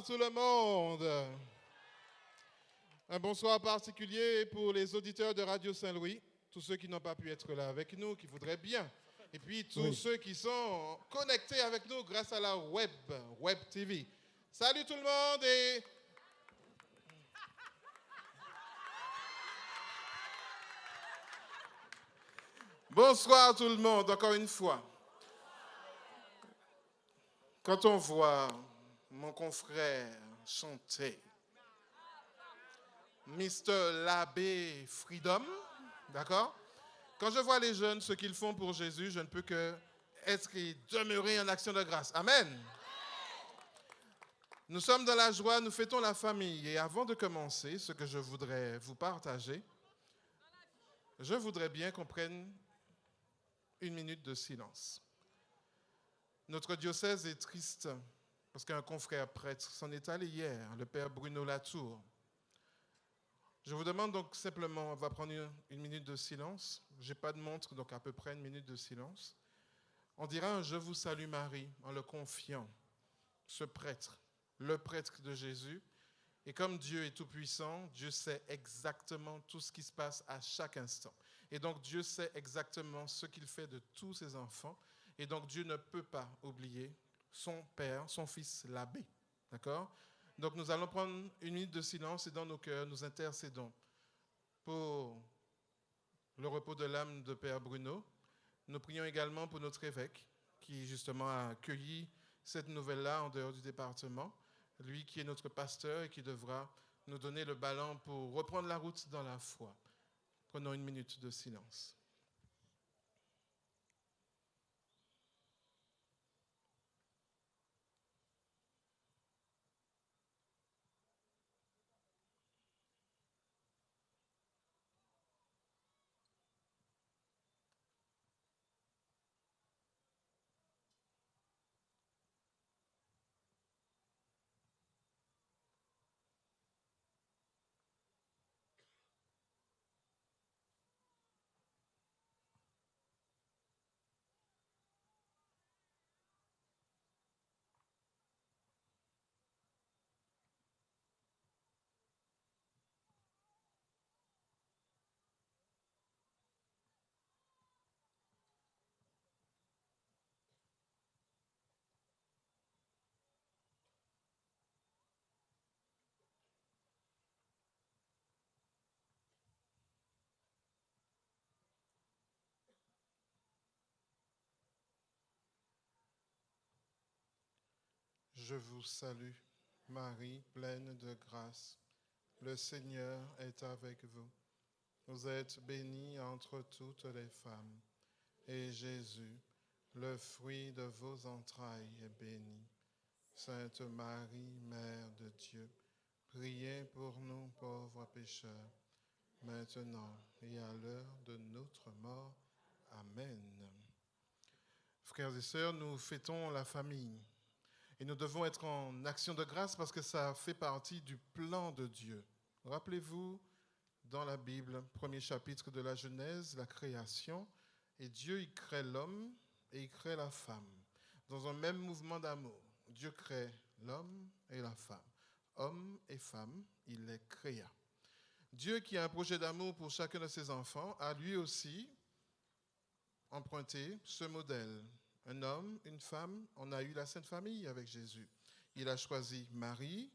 Bonsoir tout le monde. Un bonsoir particulier pour les auditeurs de Radio Saint-Louis, tous ceux qui n'ont pas pu être là avec nous, qui voudraient bien. Et puis tous ceux qui sont connectés avec nous grâce à la web TV. Salut tout le monde et... Bonsoir tout le monde, encore une fois. Quand on voit mon confrère chanter Mr. L'abbé Freedom, d'accord? Quand je vois les jeunes, ce qu'ils font pour Jésus, je ne peux que être et demeurer en action de grâce. Amen. Nous sommes dans la joie, nous fêtons la famille. Et avant de commencer, ce que je voudrais vous partager, je voudrais bien qu'on prenne une minute de silence. Notre diocèse est triste parce qu'un confrère prêtre s'en est allé hier, le père Bruno Latour. Je vous demande donc simplement, on va prendre une minute de silence. Je n'ai pas de montre, donc à peu près une minute de silence. On dira un « Je vous salue Marie » en le confiant, ce prêtre, le prêtre de Jésus. Et comme Dieu est tout-puissant, Dieu sait exactement tout ce qui se passe à chaque instant. Et donc Dieu sait exactement ce qu'il fait de tous ses enfants. Et donc Dieu ne peut pas oublier son père, son fils, l'abbé. D'accord ? Donc nous allons prendre une minute de silence et dans nos cœurs, nous intercédons pour le repos de l'âme de Père Bruno. Nous prions également pour notre évêque qui justement a accueilli cette nouvelle-là en dehors du département. Lui qui est notre pasteur et qui devra nous donner le ballon pour reprendre la route dans la foi. Prenons une minute de silence. Je vous salue, Marie, pleine de grâce. Le Seigneur est avec vous. Vous êtes bénie entre toutes les femmes. Et Jésus, le fruit de vos entrailles, est béni. Sainte Marie, Mère de Dieu, priez pour nous pauvres pécheurs, maintenant et à l'heure de notre mort. Amen. Frères et sœurs, nous fêtons la famille. Et nous devons être en action de grâce parce que ça fait partie du plan de Dieu. Rappelez-vous, dans la Bible, premier chapitre de la Genèse, la création, et Dieu y crée l'homme et il crée la femme. Dans un même mouvement d'amour, Dieu crée l'homme et la femme. Homme et femme, il les créa. Dieu qui a un projet d'amour pour chacun de ses enfants a lui aussi emprunté ce modèle. Un homme, une femme, on a eu la Sainte Famille avec Jésus. Il a choisi Marie,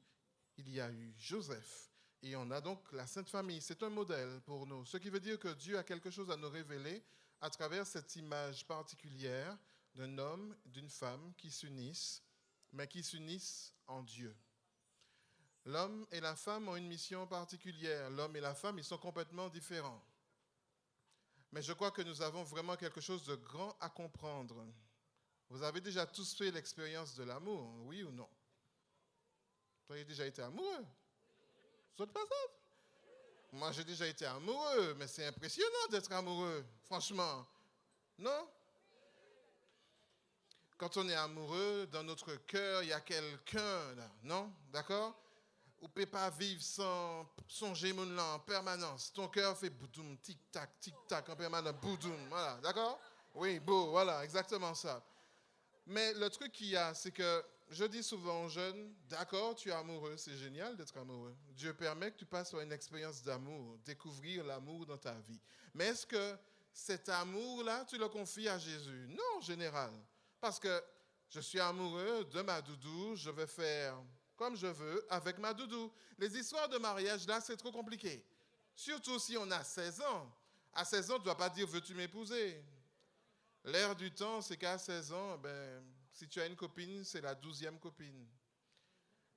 il y a eu Joseph. Et on a donc la Sainte Famille. C'est un modèle pour nous. Ce qui veut dire que Dieu a quelque chose à nous révéler à travers cette image particulière d'un homme, d'une femme qui s'unissent, mais qui s'unissent en Dieu. L'homme et la femme ont une mission particulière. L'homme et la femme, ils sont complètement différents. Mais je crois que nous avons vraiment quelque chose de grand à comprendre. Vous avez déjà tous fait l'expérience de l'amour, oui ou non? Vous avez déjà été amoureux? Vous êtes pas ça? Moi, j'ai déjà été amoureux, mais c'est impressionnant d'être amoureux, franchement. Non? Quand on est amoureux, dans notre cœur, il y a quelqu'un là, non? D'accord? Vous ne pouvez pas vivre sans songer mon là en permanence. Ton cœur fait boudoum, tic-tac en permanence, boudoum, voilà, d'accord? Oui, beau, voilà, exactement ça. Mais le truc qu'il y a, c'est que je dis souvent aux jeunes, d'accord, tu es amoureux, c'est génial d'être amoureux. Dieu permet que tu passes par une expérience d'amour, découvrir l'amour dans ta vie. Mais est-ce que cet amour-là, tu le confies à Jésus? Non, en général. Parce que je suis amoureux de ma doudou, je vais faire comme je veux avec ma doudou. Les histoires de mariage, là, c'est trop compliqué. Surtout si on a 16 ans. À 16 ans, tu ne dois pas dire, veux-tu m'épouser? L'air du temps, c'est qu'à 16 ans, ben, si tu as une copine, c'est la 12e copine.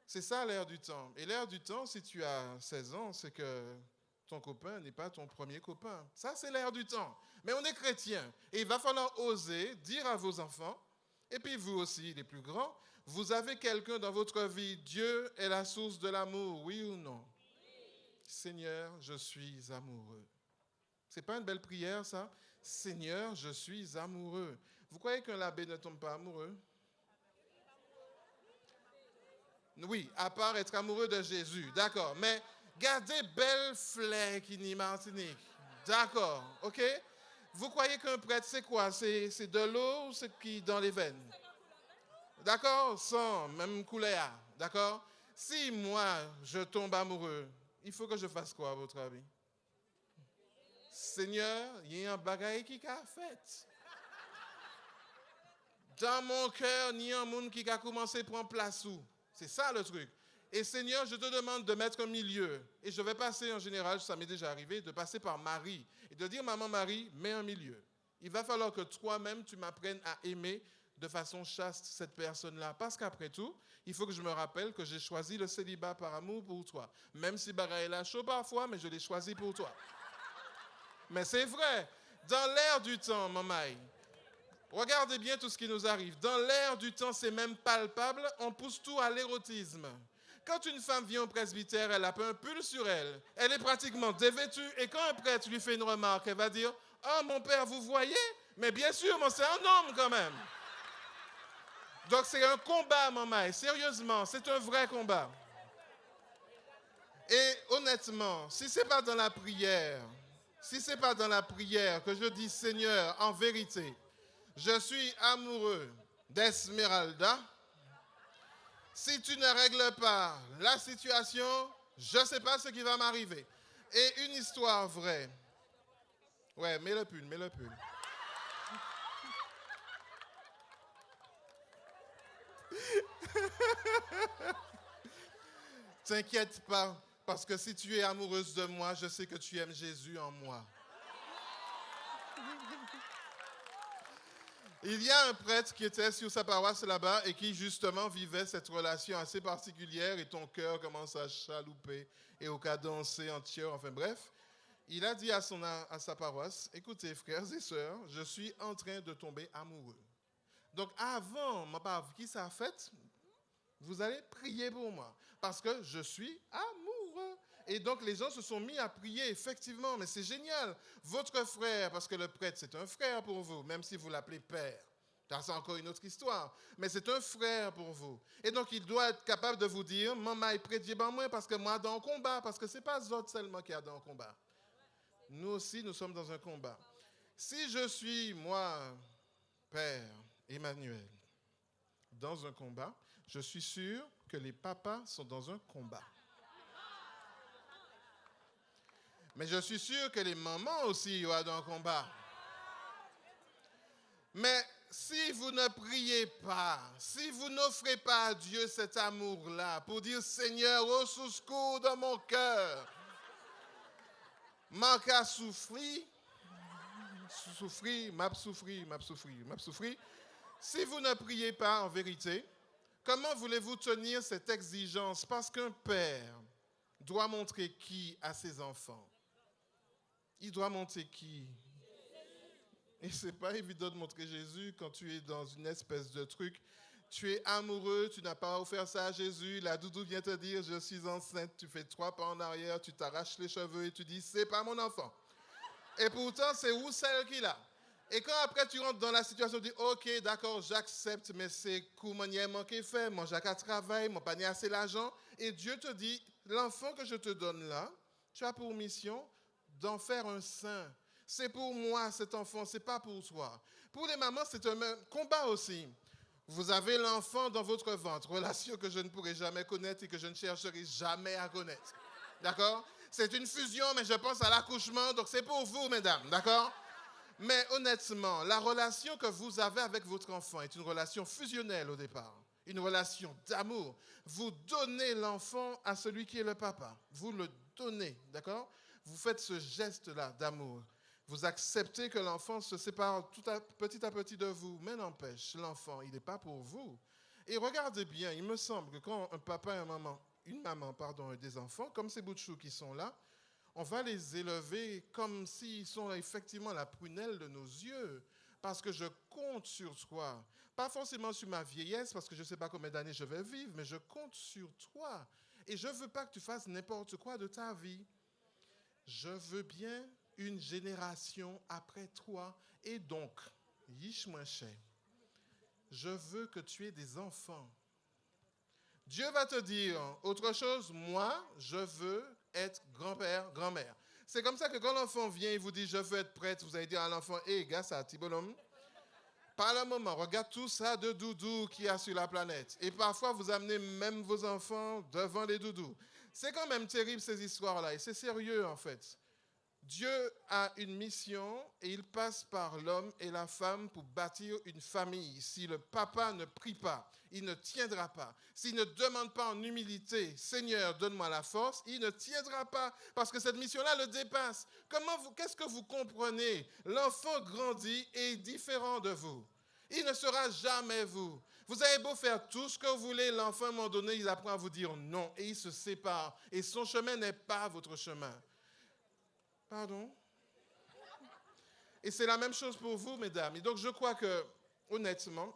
C'est ça l'air du temps. Et l'air du temps, si tu as 16 ans, c'est que ton copain n'est pas ton premier copain. Ça, c'est l'air du temps. Mais on est chrétien. Et il va falloir oser dire à vos enfants, et puis vous aussi, les plus grands, vous avez quelqu'un dans votre vie. Dieu est la source de l'amour, oui ou non? Seigneur, je suis amoureux. C'est pas une belle prière, ça? Seigneur, je suis amoureux. Vous croyez qu'un abbé ne tombe pas amoureux? Oui, à part être amoureux de Jésus, d'accord. Mais gardez belle flèche qui n'y Martinique. D'accord, ok? Vous croyez qu'un prêtre, c'est quoi? C'est de l'eau ou c'est qui dans les veines? D'accord? Sang, même couleur, d'accord? Si moi, je tombe amoureux, il faut que je fasse quoi, à votre avis? Seigneur, il y a un bagage qui a fait. Dans mon cœur, il y a un monde qui a commencé à prendre place où? C'est ça le truc. Et Seigneur, je te demande de mettre un milieu. Et je vais passer en général, ça m'est déjà arrivé, de passer par Marie. Et de dire, maman Marie, mets un milieu. Il va falloir que toi-même, tu m'apprennes à aimer de façon chaste cette personne-là. Parce qu'après tout, il faut que je me rappelle que j'ai choisi le célibat par amour pour toi. Même si Bagaille est chaud parfois, mais je l'ai choisi pour toi. Mais c'est vrai. Dans l'air du temps, maman, regardez bien tout ce qui nous arrive. Dans l'air du temps, c'est même palpable, on pousse tout à l'érotisme. Quand une femme vient au presbytère, elle a un pull sur elle. Elle est pratiquement dévêtue. Et quand un prêtre lui fait une remarque, elle va dire « Oh, mon père, vous voyez? Mais bien sûr, moi, c'est un homme quand même. » Donc, c'est un combat, maman. Sérieusement, c'est un vrai combat. Et honnêtement, si ce n'est pas dans la prière, que je dis « Seigneur, en vérité, je suis amoureux d'Esmeralda. Si tu ne règles pas la situation, je ne sais pas ce qui va m'arriver. » Et une histoire vraie. Ouais, mets le pull. T'inquiète pas, parce que si tu es amoureuse de moi, je sais que tu aimes Jésus en moi. Il y a un prêtre qui était sur sa paroisse là-bas et qui justement vivait cette relation assez particulière et ton cœur commence à chalouper et au cas danser en tiers, enfin bref. Il a dit à sa paroisse, écoutez frères et sœurs, je suis en train de tomber amoureux. Donc avant, ma part, qui ça a fait, vous allez prier pour moi parce que je suis amoureux. Et donc les gens se sont mis à prier, effectivement, mais c'est génial. Votre frère, parce que le prêtre c'est un frère pour vous, même si vous l'appelez père. Ça, c'est encore une autre histoire. Mais c'est un frère pour vous. Et donc il doit être capable de vous dire, maman, il prédit ben moi parce que moi dans le combat, parce que ce n'est pas Zot seulement qui est dans le combat. Nous aussi, nous sommes dans un combat. Si je suis, moi, Père Emmanuel, dans un combat, je suis sûr que les papas sont dans un combat. Mais je suis sûr que les mamans aussi sont dans un combat. Mais si vous ne priez pas, si vous n'offrez pas à Dieu cet amour-là pour dire Seigneur, au secours dans mon cœur, manque à souffrir. Si vous ne priez pas en vérité, comment voulez-vous tenir cette exigence? Parce qu'un père doit montrer qui à ses enfants? Il doit montrer qui? Et ce n'est pas évident de montrer Jésus quand tu es dans une espèce de truc. Tu es amoureux, tu n'as pas offert ça à Jésus. La doudou vient te dire, je suis enceinte. Tu fais 3 pas en arrière, tu t'arraches les cheveux et tu dis, c'est pas mon enfant. Et pourtant, c'est où celle qu'il a? Et quand après tu rentres dans la situation, tu dis, ok, d'accord, j'accepte, mais c'est coup manièrement qui est fait. Moi, j'ai qu'à travailler, moi, pas assez l'argent. Et Dieu te dit, l'enfant que je te donne là, tu as pour mission d'en faire un saint. C'est pour moi, cet enfant, c'est pas pour toi. Pour les mamans, c'est un combat aussi. Vous avez l'enfant dans votre ventre, relation que je ne pourrai jamais connaître et que je ne chercherai jamais à connaître. D'accord? C'est une fusion, mais je pense à l'accouchement, donc c'est pour vous, mesdames, d'accord? Mais honnêtement, la relation que vous avez avec votre enfant est une relation fusionnelle au départ, une relation d'amour. Vous donnez l'enfant à celui qui est le papa. Vous le donnez, d'accord? Vous faites ce geste-là d'amour. Vous acceptez que l'enfant se sépare petit à petit de vous, mais n'empêche, l'enfant, il n'est pas pour vous. Et regardez bien, il me semble que quand un papa et une maman, ont des enfants, comme ces bouts de choux qui sont là, on va les élever comme s'ils sont effectivement la prunelle de nos yeux, parce que je compte sur toi. Pas forcément sur ma vieillesse, parce que je ne sais pas combien d'années je vais vivre, mais je compte sur toi. Et je ne veux pas que tu fasses n'importe quoi de ta vie. Je veux bien une génération après toi. Et donc, yish moins cher, je veux que tu aies des enfants. Dieu va te dire autre chose. Moi, je veux être grand-père, grand-mère. C'est comme ça que quand l'enfant vient et vous dit je veux être prête, vous allez dire à l'enfant, hé, gars, ça, petit bonhomme. Par le moment, regarde tout ça de doudou qu'il y a sur la planète. Et parfois, vous amenez même vos enfants devant les doudous. C'est quand même terrible ces histoires-là. Et c'est sérieux, en fait. Dieu a une mission et il passe par l'homme et la femme pour bâtir une famille. Si le papa ne prie pas, il ne tiendra pas. S'il ne demande pas en humilité, Seigneur, donne-moi la force, il ne tiendra pas parce que cette mission-là le dépasse. Qu'est-ce que vous comprenez? L'enfant grandit et est différent de vous. Il ne sera jamais vous. Vous avez beau faire tout ce que vous voulez, l'enfant, à un moment donné, il apprend à vous dire non et il se sépare. Et son chemin n'est pas votre chemin. Pardon? Et c'est la même chose pour vous, mesdames. Et donc, je crois que, honnêtement,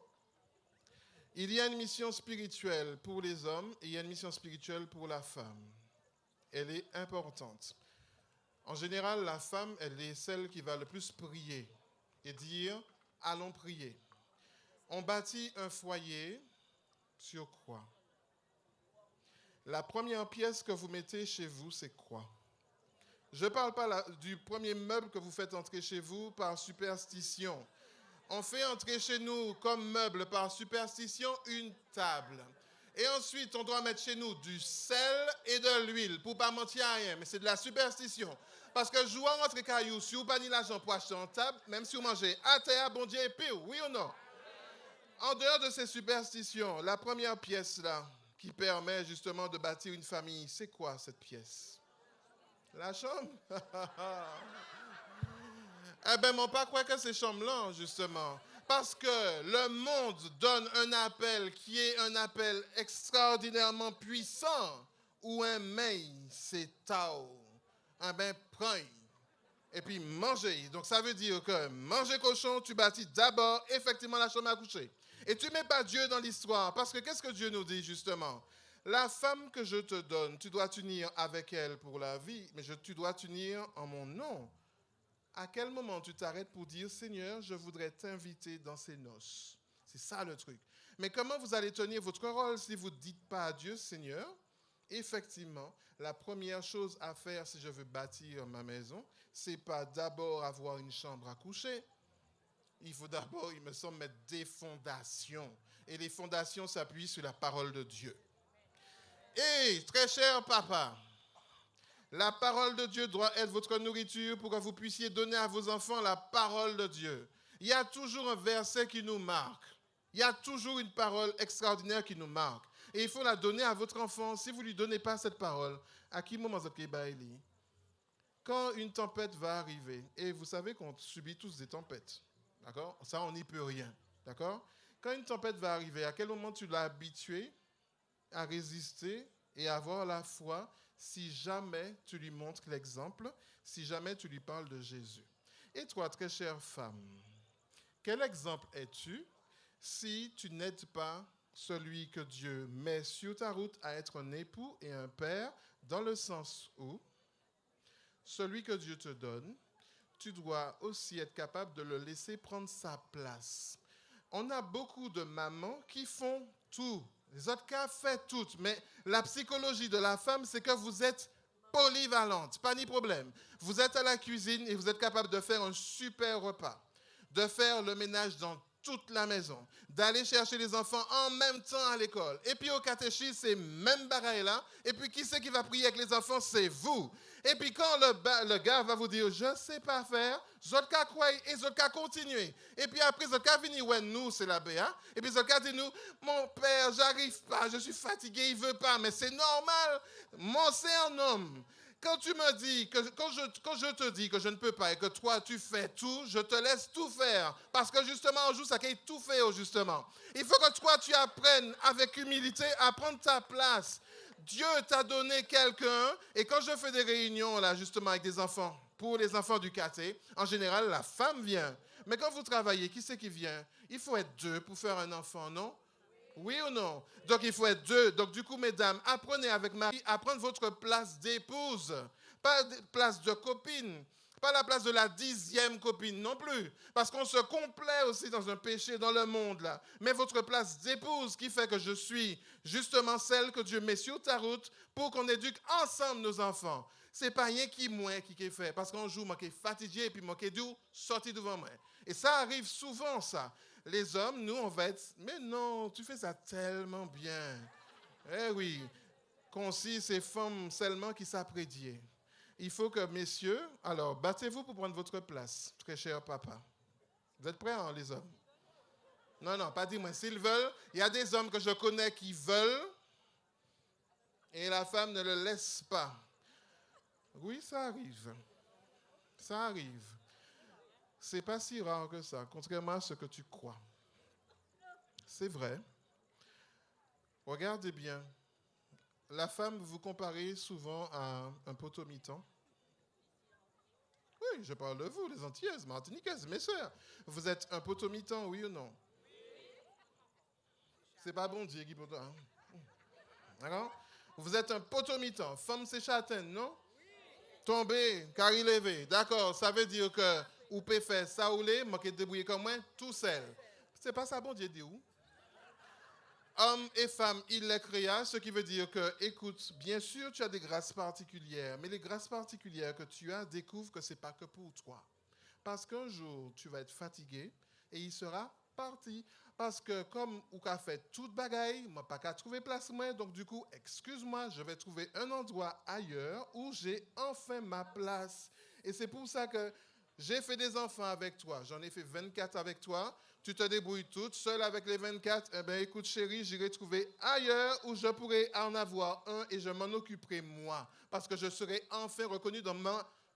il y a une mission spirituelle pour les hommes et il y a une mission spirituelle pour la femme. Elle est importante. En général, la femme, elle est celle qui va le plus prier et dire, allons prier. On bâtit un foyer sur quoi? La première pièce que vous mettez chez vous, c'est quoi? Je ne parle pas du premier meuble que vous faites entrer chez vous par superstition. On fait entrer chez nous comme meuble par superstition une table. Et ensuite, on doit mettre chez nous du sel et de l'huile pour ne pas mentir à rien. Mais c'est de la superstition. Parce que jouant entre cailloux, si vous n'avez pas l'argent pour acheter une table, même si vous mangez à terre, bon Dieu est pire, oui ou non? En dehors de ces superstitions, la première pièce là, qui permet justement de bâtir une famille, c'est quoi cette pièce? La chambre? Eh bien, mon pas croire que c'est chambre-là, justement. Parce que le monde donne un appel qui est un appel extraordinairement puissant, où un mail, c'est tao. Eh bien, prends. Et puis, manger. Donc, ça veut dire que manger cochon, tu bâtis d'abord, effectivement, la chambre à coucher. Et tu ne mets pas Dieu dans l'histoire. Parce que qu'est-ce que Dieu nous dit, justement? La femme que je te donne, tu dois t'unir avec elle pour la vie, mais tu dois t'unir en mon nom. À quel moment tu t'arrêtes pour dire, Seigneur, je voudrais t'inviter dans ces noces? C'est ça le truc. Mais comment vous allez tenir votre rôle si vous ne dites pas à Dieu, Seigneur? Effectivement, la première chose à faire si je veux bâtir ma maison, c'est pas d'abord avoir une chambre à coucher. Il faut d'abord, il me semble, mettre des fondations. Et les fondations s'appuient sur la parole de Dieu. Et très cher papa, la parole de Dieu doit être votre nourriture pour que vous puissiez donner à vos enfants la parole de Dieu. Il y a toujours un verset qui nous marque. Il y a toujours une parole extraordinaire qui nous marque. Et il faut la donner à votre enfant. Si vous ne lui donnez pas cette parole, à qui moment vous allez? Quand une tempête va arriver, et vous savez qu'on subit tous des tempêtes, d'accord? Ça, on n'y peut rien, d'accord? Quand une tempête va arriver, à quel moment tu l'as habitué à résister et à avoir la foi si jamais tu lui montres l'exemple, si jamais tu lui parles de Jésus. Et toi, très chère femme, quel exemple es-tu si tu n'aides pas celui que Dieu met sur ta route à être un époux et un père, dans le sens où celui que Dieu te donne, tu dois aussi être capable de le laisser prendre sa place. On a beaucoup de mamans qui font tout. Les autres cas font tout. Mais la psychologie de la femme, c'est que vous êtes polyvalente. Pas ni problème. Vous êtes à la cuisine et vous êtes capable de faire un super repas. De faire le ménage dans toute la maison, d'aller chercher les enfants en même temps à l'école. Et puis au catéchisme, c'est même bagaille là. Et puis qui c'est qui va prier avec les enfants? C'est vous. Et puis quand le gars va vous dire, je ne sais pas faire, zot ka croire et zot ka continuer. Et puis après, zot ka venir, ouais, nous, c'est la BA. Et puis zot ka dit nous, mon père, j'arrive pas, je suis fatigué, il veut pas, mais c'est normal. Moi, c'est un homme. Quand tu me dis, quand je te dis que je ne peux pas et que toi tu fais tout, je te laisse tout faire. Parce que justement, on joue ça qui est tout fait justement. Il faut que toi tu apprennes avec humilité à prendre ta place. Dieu t'a donné quelqu'un, et quand je fais des réunions là justement avec des enfants, pour les enfants du caté, en général la femme vient. Mais quand vous travaillez, qui c'est qui vient? Il faut être deux pour faire un enfant, non? Oui ou non? Donc, il faut être deux. Donc, du coup, mesdames, apprenez avec Marie à prendre votre place d'épouse. Pas de place de copine. Pas la place de la 10e copine non plus. Parce qu'on se complaît aussi dans un péché dans le monde, là. Mais votre place d'épouse qui fait que je suis justement celle que Dieu met sur ta route pour qu'on éduque ensemble nos enfants. C'est pas rien qui moi qui est fait. Parce qu'on joue, moi qui est fatigué, et puis moi qui est doux, sorti devant moi. Et ça arrive souvent, ça. Les hommes, nous, on va être, mais non, tu fais ça tellement bien. Eh oui, concis, c'est femmes seulement qui s'apprédient. Il faut que, messieurs, alors, battez-vous pour prendre votre place, très cher papa. Vous êtes prêts, hein, les hommes? Non, non, pas dis-moi. S'ils veulent, il y a des hommes que je connais qui veulent, et la femme ne le laisse pas. Oui, ça arrive. Ça arrive. C'est pas si rare que ça, contrairement à ce que tu crois. C'est vrai. Regardez bien. La femme, vous comparez souvent à un potomitan. Oui, je parle de vous, les Antillaises, Martiniquaises, mes sœurs. Vous êtes un potomitan, oui ou non? C'est pas bon Dieu qui peut. D'accord? Vous êtes un potomitan. Femme, c'est châtaine, non? Tomber, carré levé. D'accord, ça veut dire que vous pouvez faire ça ou les, moi qui débrouiller comme moi, tout seul. C'est pas ça, bon Dieu dit où? Hommes et femmes, il les créa, ce qui veut dire que, écoute, bien sûr, tu as des grâces particulières, mais les grâces particulières que tu as, découvre que ce n'est pas que pour toi. Parce qu'un jour, tu vas être fatigué et il sera parti. Parce que comme ou qu'a fait toute bagaille, moi pas qu'à trouver place moi, donc du coup, excuse-moi, je vais trouver un endroit ailleurs où j'ai enfin ma place. Et c'est pour ça que j'ai fait des enfants avec toi. J'en ai fait 24 avec toi. Tu te débrouilles toute seule avec les 24. Eh bien, écoute, chérie, j'irai trouver ailleurs où je pourrai en avoir un et je m'en occuperai moi. Parce que je serai enfin reconnu dans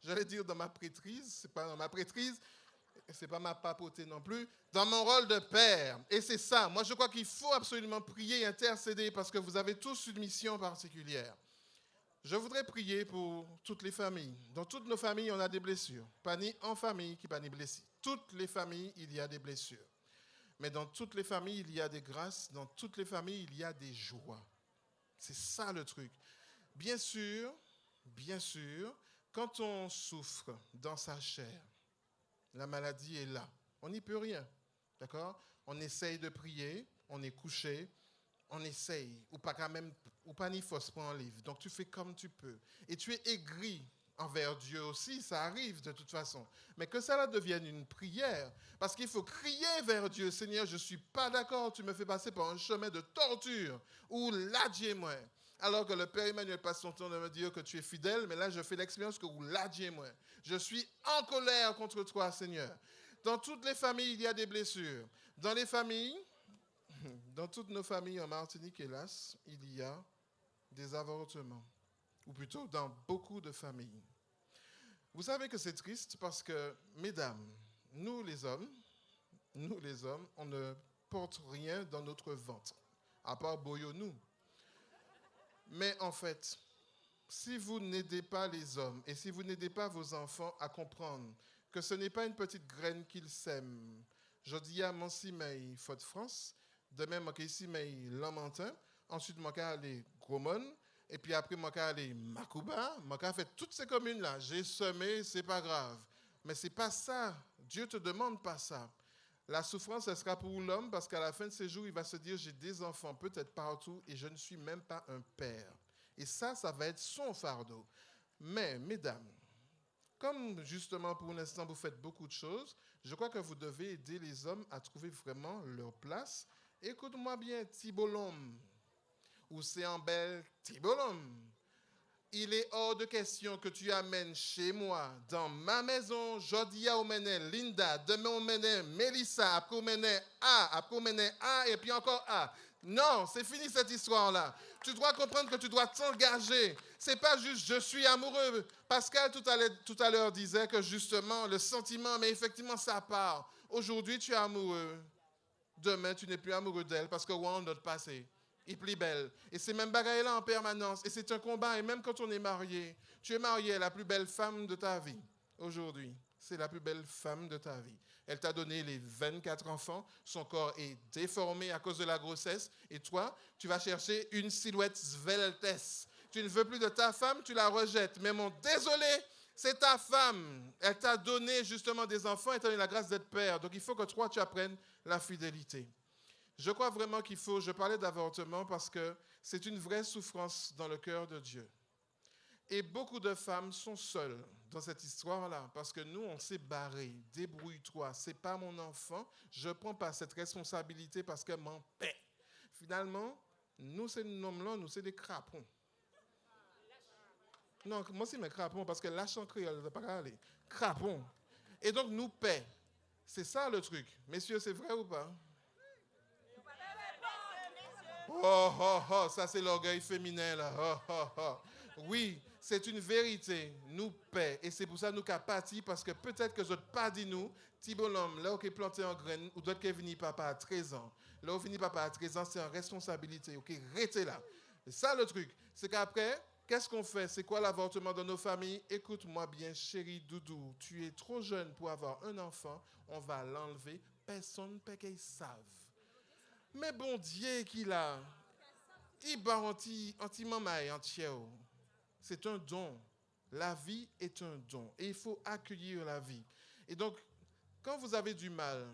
j'allais dire dans ma prêtrise. C'est pas dans ma prêtrise. C'est pas ma papauté non plus. Dans mon rôle de père. Et c'est ça. Moi, je crois qu'il faut absolument prier et intercéder parce que vous avez tous une mission particulière. Je voudrais prier pour toutes les familles. Dans toutes nos familles, on a des blessures. Pas ni en famille qui pas ni blessé. Toutes les familles, il y a des blessures. Mais dans toutes les familles, il y a des grâces. Dans toutes les familles, il y a des joies. C'est ça le truc. Bien sûr, quand on souffre dans sa chair, la maladie est là. On n'y peut rien. D'accord? On essaye de prier, on est couché, on essaye, ou pas quand même, ou pas ni force pour un livre. Donc tu fais comme tu peux. Et tu es aigri envers Dieu aussi, ça arrive de toute façon. Mais que cela devienne une prière, parce qu'il faut crier vers Dieu, Seigneur, je ne suis pas d'accord, tu me fais passer par un chemin de torture, ou l'adiez-moi. Alors que le Père Emmanuel passe son temps de me dire que tu es fidèle, mais là je fais l'expérience que vous l'adiez-moi. Je suis en colère contre toi, Seigneur. Dans toutes les familles, il y a des blessures. Dans les familles, dans toutes nos familles en Martinique, hélas, il y a des avortements. Ou plutôt dans beaucoup de familles. Vous savez que c'est triste parce que, mesdames, nous les hommes, on ne porte rien dans notre ventre, à part boyons-nous. Mais en fait, si vous n'aidez pas les hommes et si vous n'aidez pas vos enfants à comprendre que ce n'est pas une petite graine qu'ils sèment, je dis à mon Simeil, Faute France, demain, je vais Simeil, Lamentin, ensuite, je vais aller Gromone, et puis après, je vais aller Makouba, je vais faire toutes ces communes-là. J'ai semé, c'est pas grave. Mais c'est pas ça. Dieu te demande pas ça. La souffrance, elle sera pour l'homme parce qu'à la fin de ses jours, il va se dire, j'ai des enfants peut-être partout et je ne suis même pas un père. Et ça va être son fardeau. Mais, mesdames, comme justement pour l'instant vous faites beaucoup de choses, je crois que vous devez aider les hommes à trouver vraiment leur place. Écoute-moi bien, Tibolom, ou c'est en belle Tibolom. Il est hors de question que tu amènes chez moi, dans ma maison, Jodia Omené, Linda, demain Omené, Mélissa, après Omené A, après Omené A, et puis encore A. Non, c'est fini cette histoire-là. Tu dois comprendre que tu dois t'engager. C'est pas juste je suis amoureux. Pascal tout à l'heure disait que justement le sentiment, mais effectivement ça part. Aujourd'hui tu es amoureux. Demain tu n'es plus amoureux d'elle parce que ouais, notre passé est plus belle. Et c'est même bagaille là en permanence. Et c'est un combat. Et même quand on est marié, tu es marié à la plus belle femme de ta vie aujourd'hui. C'est la plus belle femme de ta vie. Elle t'a donné les 24 enfants. Son corps est déformé à cause de la grossesse. Et toi, tu vas chercher une silhouette sveltesse. Tu ne veux plus de ta femme, tu la rejettes. Mais mon désolé, c'est ta femme. Elle t'a donné justement des enfants. Elle t'a donné la grâce d'être père. Donc il faut que toi, tu apprennes la fidélité. Je crois vraiment qu'il faut, je parlais d'avortement parce que c'est une vraie souffrance dans le cœur de Dieu. Et beaucoup de femmes sont seules dans cette histoire-là parce que nous, on s'est barré. Débrouille-toi, c'est pas mon enfant, je ne prends pas cette responsabilité parce qu'elle m'en paie. Finalement, nous, ces hommes-là, nous, c'est des crapons. Non, moi, c'est mes crapons parce que lâche en créole, ne pas aller. Crapons. Et donc, nous paie. C'est ça le truc. Messieurs, c'est vrai ou pas? Oh, oh, oh, ça c'est l'orgueil féminin là. Oh, oh, oh. Oui, c'est une vérité. Nous paie. Et c'est pour ça que nous avons parti parce que peut-être que je ne pas dit nous, Tibolom, là où est planté en graine, ou d'autres qui est venu papa à 13 ans. Là où venu papa à 13 ans, c'est en responsabilité. Ok, restez là. C'est ça le truc. C'est qu'après, qu'est-ce qu'on fait? C'est quoi l'avortement dans nos familles? Écoute-moi bien, chérie Doudou, tu es trop jeune pour avoir un enfant. On va l'enlever. Personne ne peut qu'ils savent. Mais bon Dieu qu'il a, il bat anti-maman entière. C'est un don. La vie est un don. Et il faut accueillir la vie. Et donc, quand vous avez du mal,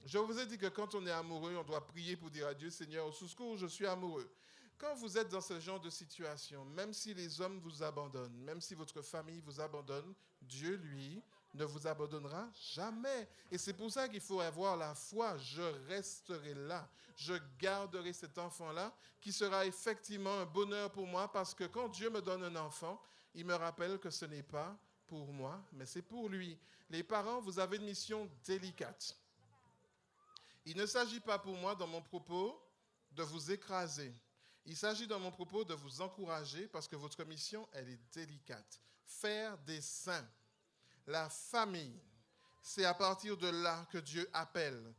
je vous ai dit que quand on est amoureux, on doit prier pour dire à Dieu, Seigneur, au secours, je suis amoureux. Quand vous êtes dans ce genre de situation, même si les hommes vous abandonnent, même si votre famille vous abandonne, Dieu, lui, ne vous abandonnera jamais. Et c'est pour ça qu'il faut avoir la foi. Je resterai là. Je garderai cet enfant-là qui sera effectivement un bonheur pour moi parce que quand Dieu me donne un enfant, il me rappelle que ce n'est pas pour moi, mais c'est pour lui. Les parents, vous avez une mission délicate. Il ne s'agit pas pour moi, dans mon propos, de vous écraser. Il s'agit dans mon propos de vous encourager parce que votre mission, elle est délicate. Faire des saints. La famille, c'est à partir de là que Dieu appelle.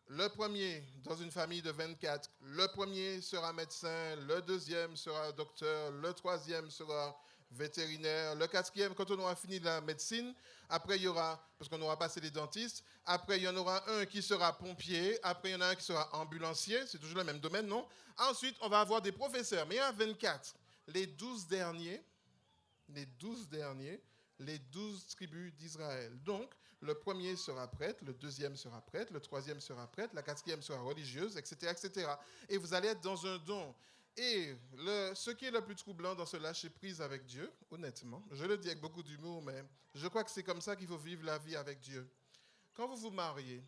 Le premier, dans une famille de 24, le premier sera médecin, le deuxième sera docteur, le troisième sera vétérinaire, le quatrième, quand on aura fini la médecine, après il y aura, parce qu'on aura passé les dentistes, après il y en aura un qui sera pompier, après il y en a un qui sera ambulancier, c'est toujours le même domaine, non? Ensuite, on va avoir des professeurs, mais il y en a 24. Les 12 derniers, les 12 tribus d'Israël. Donc, le premier sera prêtre, le deuxième sera prêtre, le troisième sera prêtre, la quatrième sera religieuse, etc., etc. Et vous allez être dans un don. Et ce qui est le plus troublant dans ce lâcher-prise avec Dieu, honnêtement, je le dis avec beaucoup d'humour, mais je crois que c'est comme ça qu'il faut vivre la vie avec Dieu. Quand vous vous mariez,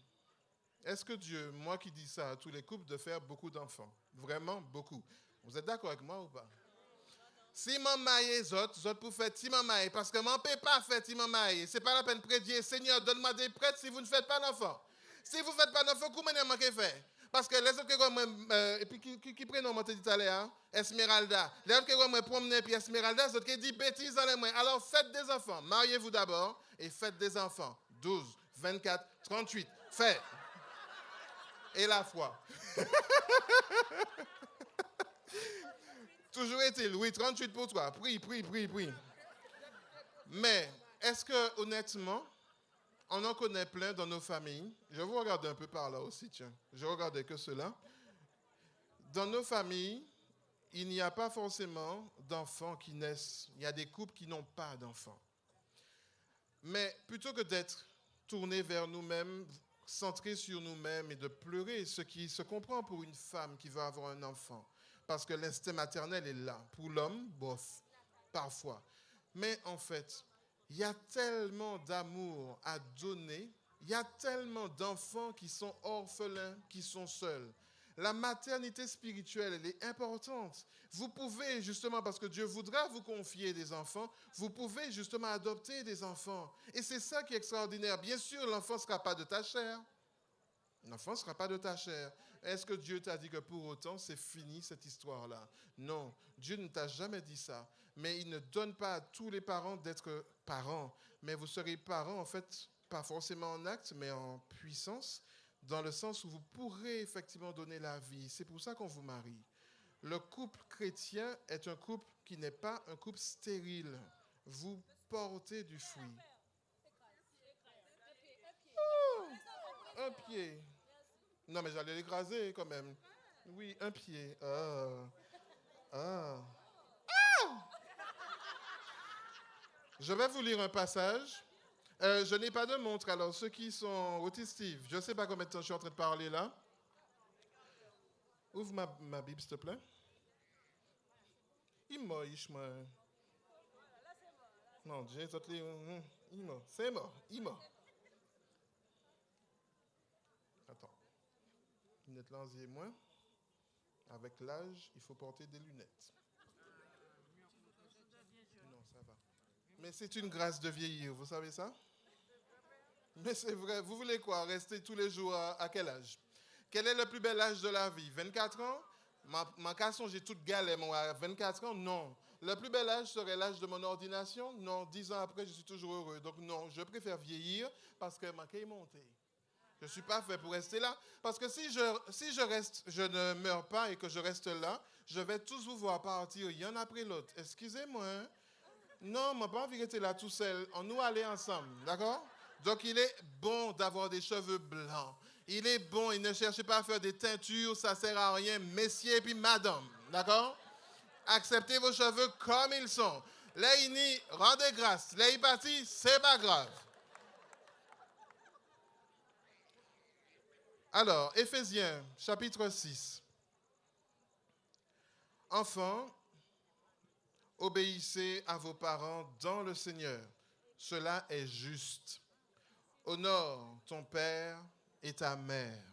est-ce que Dieu, moi qui dis ça à tous les couples, de faire beaucoup d'enfants? Vraiment beaucoup. Vous êtes d'accord avec moi ou pas? Si maman maille, autres pour faire si maman maille, parce que maman ne peut pas faire si maman maille. Ce n'est pas la peine de prédier, Seigneur, donne-moi des prêtres si vous ne faites pas d'enfants. Si vous ne faites pas d'enfants, comment est-ce que vous faites? Parce que les autres et puis qui prennent, on dit tout à l'heure, Esmeralda. Les autres qui me promener puis Esmeralda, les autres qui disent bêtises dans les mains. Alors faites des enfants. Mariez-vous d'abord et faites des enfants. 12, 24, 38. Faites. Et la foi. Toujours est-il, oui, 38 pour toi. Prie. Mais est-ce que, honnêtement, on en connaît plein dans nos familles? Je vous regarde un peu par là aussi, tiens. Je regardais que cela. Dans nos familles, il n'y a pas forcément d'enfants qui naissent. Il y a des couples qui n'ont pas d'enfants. Mais plutôt que d'être tournés vers nous-mêmes, centrés sur nous-mêmes et de pleurer, ce qui se comprend pour une femme qui veut avoir un enfant, parce que l'instinct maternel est là. Pour l'homme, bof, parfois. Mais en fait, Il y a tellement d'amour à donner. Il y a tellement d'enfants qui sont orphelins, qui sont seuls. La maternité spirituelle, elle est importante. Vous pouvez, justement, parce que Dieu voudra vous confier des enfants, vous pouvez justement adopter des enfants. Et c'est ça qui est extraordinaire. Bien sûr, l'enfant ne sera pas de ta chair. L'enfant ne sera pas de ta chair. Est-ce que Dieu t'a dit que pour autant, c'est fini cette histoire-là? Non, Dieu ne t'a jamais dit ça. Mais il ne donne pas à tous les parents d'être parents. Mais vous serez parents, en fait, pas forcément en acte, mais en puissance, dans le sens où vous pourrez effectivement donner la vie. C'est pour ça qu'on vous marie. Le couple chrétien est un couple qui n'est pas un couple stérile. Vous portez du fruit. Oh, un pied. Non, mais j'allais l'écraser quand même. Oui, un pied. Ah. Je vais vous lire un passage. Je n'ai pas de montre, alors ceux qui sont autistiques, je ne sais pas combien de temps je suis en train de parler là. Ouvre ma Bible, s'il te plaît. Non, j'ai tout les... C'est mort. Attends. Lunettes lensier moins. Avec l'âge, il faut porter des lunettes. Non, ça va. Mais c'est une grâce de vieillir, vous savez ça? Mais c'est vrai. Vous voulez quoi? Rester tous les jours à quel âge? Quel est le plus bel âge de la vie? 24 ans? Ma question, j'ai toute galère, moi, à 24 ans? Non. Le plus bel âge serait l'âge de mon ordination? Non. 10 ans après, je suis toujours heureux. Donc non, je préfère vieillir parce que ma quai est montée. Je ne suis pas fait pour rester là. Parce que si je reste, je ne meurs pas et que je reste là, je vais tous vous voir partir, il y en a après l'autre. Excusez-moi. Hein? Non, je n'ai pas envie de rester là tout seul. On nous aller ensemble, d'accord? Donc, il est bon d'avoir des cheveux blancs. Il est bon, il ne cherche pas à faire des teintures, ça ne sert à rien, messieurs et puis madame, d'accord? Acceptez vos cheveux comme ils sont. Là, ini, rendez grâce. Là, il parti, c'est pas grave. Alors, Éphésiens, chapitre 6. Enfants, obéissez à vos parents dans le Seigneur. Cela est juste. Honore ton père et ta mère.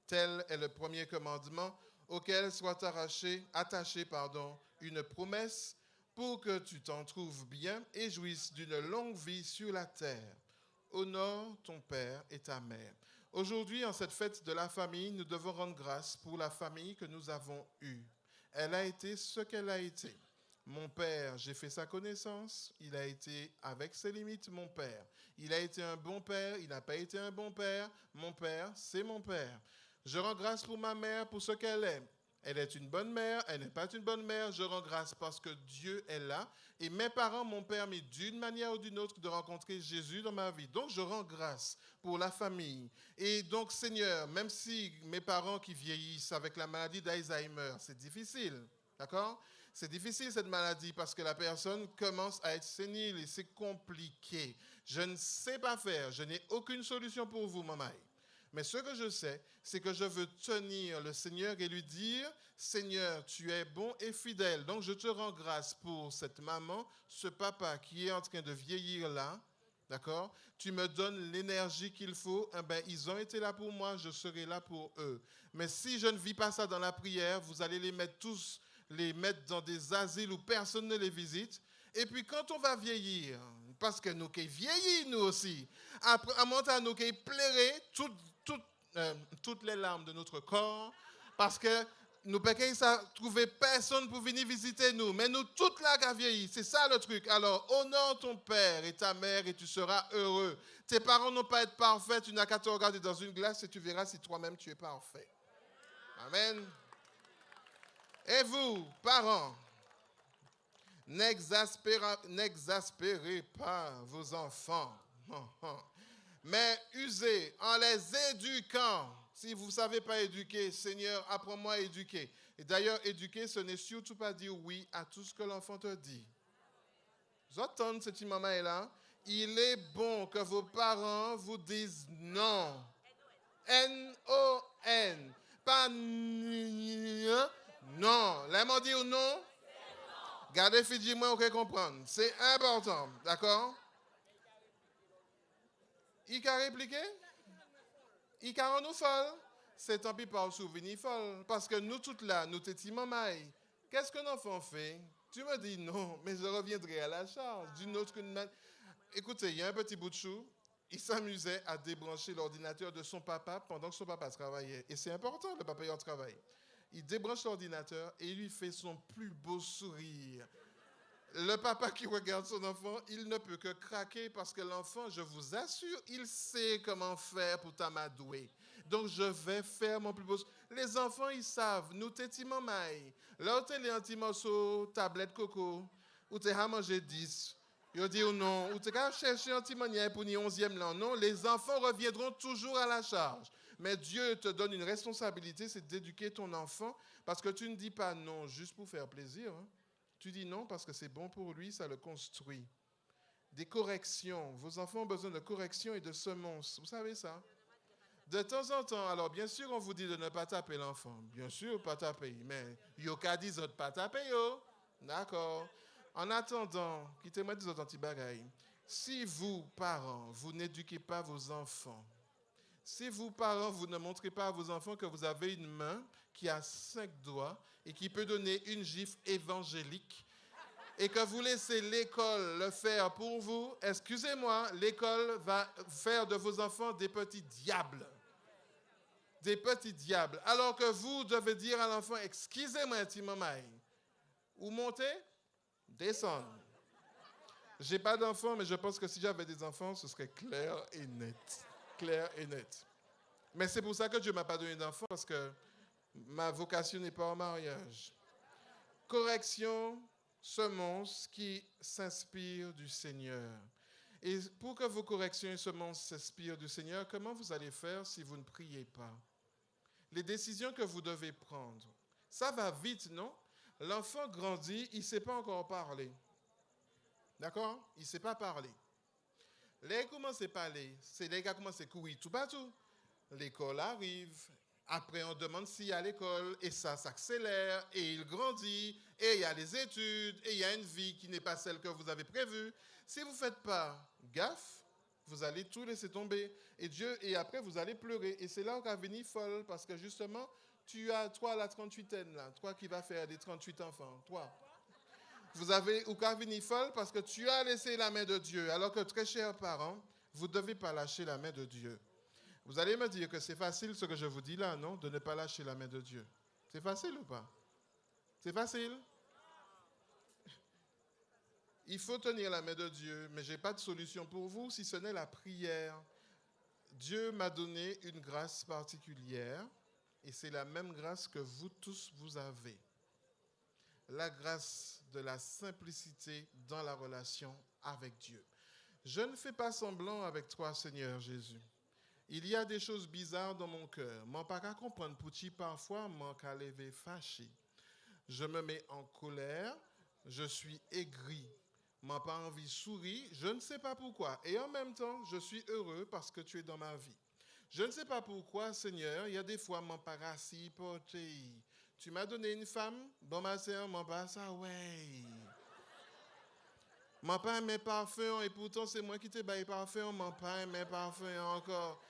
Tel est le premier commandement auquel soit attachée une promesse pour que tu t'en trouves bien et jouisses d'une longue vie sur la terre. Honore ton père et ta mère. Aujourd'hui, en cette fête de la famille, nous devons rendre grâce pour la famille que nous avons eue. Elle a été ce qu'elle a été. Mon père, j'ai fait sa connaissance, il a été avec ses limites mon père. Il a été un bon père, il n'a pas été un bon père. Mon père, c'est mon père. Je rends grâce pour ma mère, pour ce qu'elle est. Elle est une bonne mère, elle n'est pas une bonne mère. Je rends grâce parce que Dieu est là. Et mes parents m'ont permis d'une manière ou d'une autre de rencontrer Jésus dans ma vie. Donc je rends grâce pour la famille. Et donc Seigneur, même si mes parents qui vieillissent avec la maladie d'Alzheimer, c'est difficile, d'accord ? C'est difficile cette maladie parce que la personne commence à être sénile et c'est compliqué. Je ne sais pas faire, je n'ai aucune solution pour vous, maman. Mais ce que je sais, c'est que je veux tenir le Seigneur et lui dire, Seigneur, tu es bon et fidèle. Donc je te rends grâce pour cette maman, ce papa qui est en train de vieillir là. D'accord? Tu me donnes l'énergie qu'il faut. Eh ben, ils ont été là pour moi, je serai là pour eux. Mais si je ne vis pas ça dans la prière, vous allez les mettre tous dans des asiles où personne ne les visite. Et puis quand on va vieillir, parce que nous qui vieillis nous aussi, après, à monter à nous qui pleurer toutes les larmes de notre corps, parce que nous ne pouvons trouver personne pour venir visiter nous, mais nous toutes là qui vieilli, c'est ça le truc. Alors honore ton père et ta mère et tu seras heureux. Tes parents n'ont pas être parfaits, tu n'as qu'à te regarder dans une glace et tu verras si toi-même tu es parfait. Amen. Et vous, parents, n'exaspérez pas vos enfants, mais usez en les éduquant. Si vous ne savez pas éduquer, Seigneur, apprends-moi à éduquer. Et d'ailleurs, éduquer, ce n'est surtout pas dire oui à tout ce que l'enfant te dit. Vous entendez, cette maman est là? Il est bon que vos parents vous disent non. N-O-N. Pas non. Là, ils dire non. Gardez, dis-moi, ok, comprendre. C'est important, d'accord? Il a répliqué? Il a rendu folle. C'est tant pis par souvenir folle. Parce que nous toutes là, nous t'étions mamaille. Qu'est-ce qu'un enfant fait? Tu me dis non, mais je reviendrai à la charge d'une autre manière. Écoutez, il y a un petit bout de chou. Il s'amusait à débrancher l'ordinateur de son papa pendant que son papa travaillait. Et c'est important, le papa est en travail. Il débranche l'ordinateur et il lui fait son plus beau sourire. Le papa qui regarde son enfant, il ne peut que craquer parce que l'enfant, je vous assure, il sait comment faire pour t'amadouer. Donc, je vais faire mon plus beau... Les enfants, ils savent. Nous, t'es maman. Là, t'es les petits morceaux, tablette coco, ou t'es à manger 10. Ils disent non. Ou t'es qu'à chercher un petit manière pour ni 11e là. Non, les enfants reviendront toujours à la charge. Mais Dieu te donne une responsabilité, c'est d'éduquer ton enfant parce que tu ne dis pas non juste pour faire plaisir. Hein. Tu dis non parce que c'est bon pour lui, ça le construit. Des corrections. Vos enfants ont besoin de corrections et de semonces. Vous savez ça? De temps en temps, alors bien sûr, on vous dit de ne pas taper l'enfant. Bien sûr, pas taper. Mais yo ka dit de pas taper yo. D'accord. En attendant, quittez-moi des autres petits bagailles. Si vous, parents, vous n'éduquez pas vos enfants, si vous, parents, vous ne montrez pas à vos enfants que vous avez une main qui a 5 doigts et qui peut donner une gifle évangélique, et que vous laissez l'école le faire pour vous, excusez-moi, l'école va faire de vos enfants des petits diables. Des petits diables. Alors que vous devez dire à l'enfant, excusez-moi, petit maman, ou monter, descendre. J'ai pas d'enfants, mais je pense que si j'avais des enfants, ce serait clair et net. Clair et net. Mais c'est pour ça que Dieu ne m'a pas donné d'enfant, parce que ma vocation n'est pas au mariage. Correction, semonce qui s'inspire du Seigneur. Et pour que vos corrections et semonces s'inspirent du Seigneur, comment vous allez faire si vous ne priez pas? Les décisions que vous devez prendre. Ça va vite, non? L'enfant grandit, il ne sait pas encore parler. D'accord? Il ne sait pas parler. Là, il commence à parler. C'est là qu'il commence à courir tout partout. L'école arrive. Après, on demande s'il y a l'école. Et ça s'accélère. Et il grandit. Et il y a les études. Et il y a une vie qui n'est pas celle que vous avez prévue. Si vous ne faites pas gaffe, vous allez tout laisser tomber. Et après, vous allez pleurer. Et c'est là où va venir folle. Parce que justement, tu as, toi, la 38aine, là. Toi qui vas faire des 38 enfants. Toi. Vous avez ou qu'à venir folle parce que tu as laissé la main de Dieu. Alors que, très chers parents, vous ne devez pas lâcher la main de Dieu. Vous allez me dire que c'est facile ce que je vous dis là, non? De ne pas lâcher la main de Dieu. C'est facile ou pas? C'est facile? Il faut tenir la main de Dieu, mais je n'ai pas de solution pour vous si ce n'est la prière. Dieu m'a donné une grâce particulière et c'est la même grâce que vous tous vous avez. La grâce de la simplicité dans la relation avec Dieu. Je ne fais pas semblant avec toi, Seigneur Jésus. Il y a des choses bizarres dans mon cœur. M'en pas qu'à comprendre pour qui parfois m'en qu'à lever fâché. Je me mets en colère, je suis aigri. M'en pas envie de sourire, je ne sais pas pourquoi. Et en même temps, je suis heureux parce que tu es dans ma vie. Je ne sais pas pourquoi, Seigneur, il y a des fois m'en pas rassis porté. Tu m'as donné une femme, bon ma sœur, m'en pas ça, ouais. M'en pas mes parfums, et pourtant c'est moi qui t'ai baillé parfum, m'en pas mes parfums encore.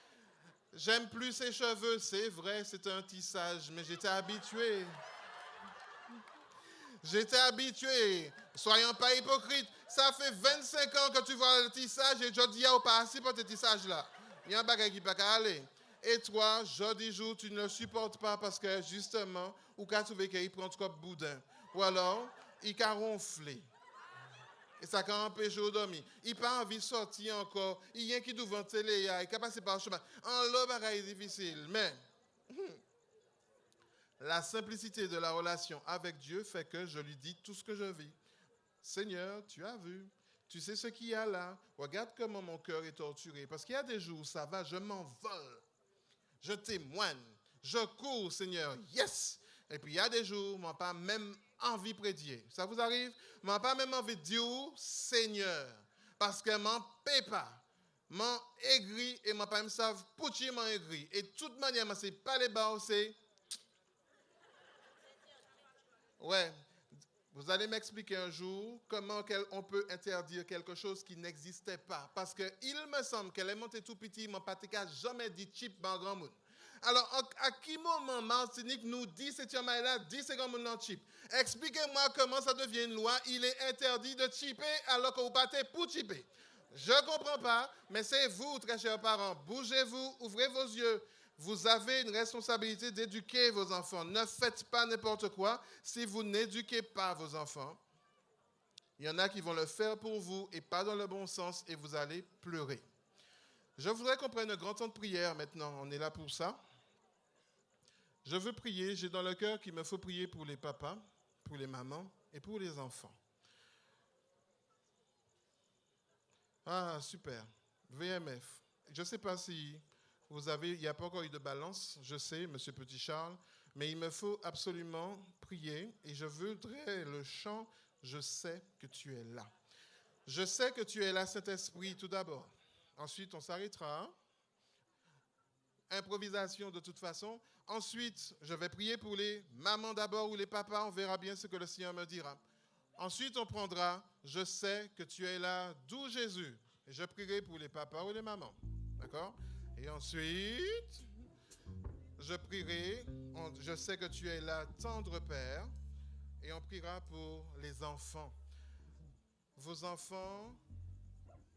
J'aime plus ses cheveux, c'est vrai, c'est un tissage, mais j'étais habitué. J'étais habitué. Soyons pas hypocrites. Ça fait 25 ans que tu vois le tissage et je dis au pas assis pour ce tissage-là. Il y a un bagage qui ne peut pas aller. Et toi, jeudi jour, tu ne le supportes pas parce que justement, ou qu'à trouver qu'il prend comme boudin. Ou alors, il a ronflé. Et ça a empêché de dormir. Il n'a pas envie de sortir encore. Il y a qui devant télé, il a passé par le chemin. En l'eau, c'est difficile. Mais la simplicité de la relation avec Dieu fait que je lui dis tout ce que je vis. Seigneur, tu as vu. Tu sais ce qu'il y a là. Regarde comment mon cœur est torturé. Parce qu'il y a des jours où ça va, je m'envole. Je témoigne. Je cours, Seigneur. Yes! Et puis il y a des jours où je n'ai pas même envie de prédier. Ça vous arrive? Je n'ai pas même envie de dire Seigneur. Parce que je m'en paie pas. M'en aigri et m'en pas me savent pour qui m'en aigri. Et de toute manière, je ne sais pas les bas, c'est... Ouais. Vous allez m'expliquer un jour comment on peut interdire quelque chose qui n'existait pas. Parce qu'il me semble qu'elle est montée tout petit, mon patika jamais dit chip dans grand monde. Alors, à qui moment Martinique nous dit c'est là, dit c'est grand monde dans chip? Expliquez-moi comment ça devient une loi. Il est interdit de chipper alors que vous partez pour chipper. Je ne comprends pas, mais c'est vous, très chers parents. Bougez-vous, ouvrez vos yeux. Vous avez une responsabilité d'éduquer vos enfants. Ne faites pas n'importe quoi si vous n'éduquez pas vos enfants. Il y en a qui vont le faire pour vous et pas dans le bon sens et vous allez pleurer. Je voudrais qu'on prenne un grand temps de prière maintenant. On est là pour ça. Je veux prier. J'ai dans le cœur qu'il me faut prier pour les papas, pour les mamans et pour les enfants. Ah, super. VMF. Je ne sais pas si... il n'y a pas encore eu de balance, je sais, M. Petit-Charles, mais il me faut absolument prier et je voudrais le chant « Je sais que tu es là ». Je sais que tu es là, Saint-Esprit, tout d'abord. Ensuite, on s'arrêtera. Improvisation de toute façon. Ensuite, je vais prier pour les mamans d'abord ou les papas, on verra bien ce que le Seigneur me dira. Ensuite, on prendra « Je sais que tu es là », d'où Jésus. Et je prierai pour les papas ou les mamans. D'accord ? Et ensuite, je prierai, je sais que tu es là, tendre Père, et on priera pour les enfants. Vos enfants,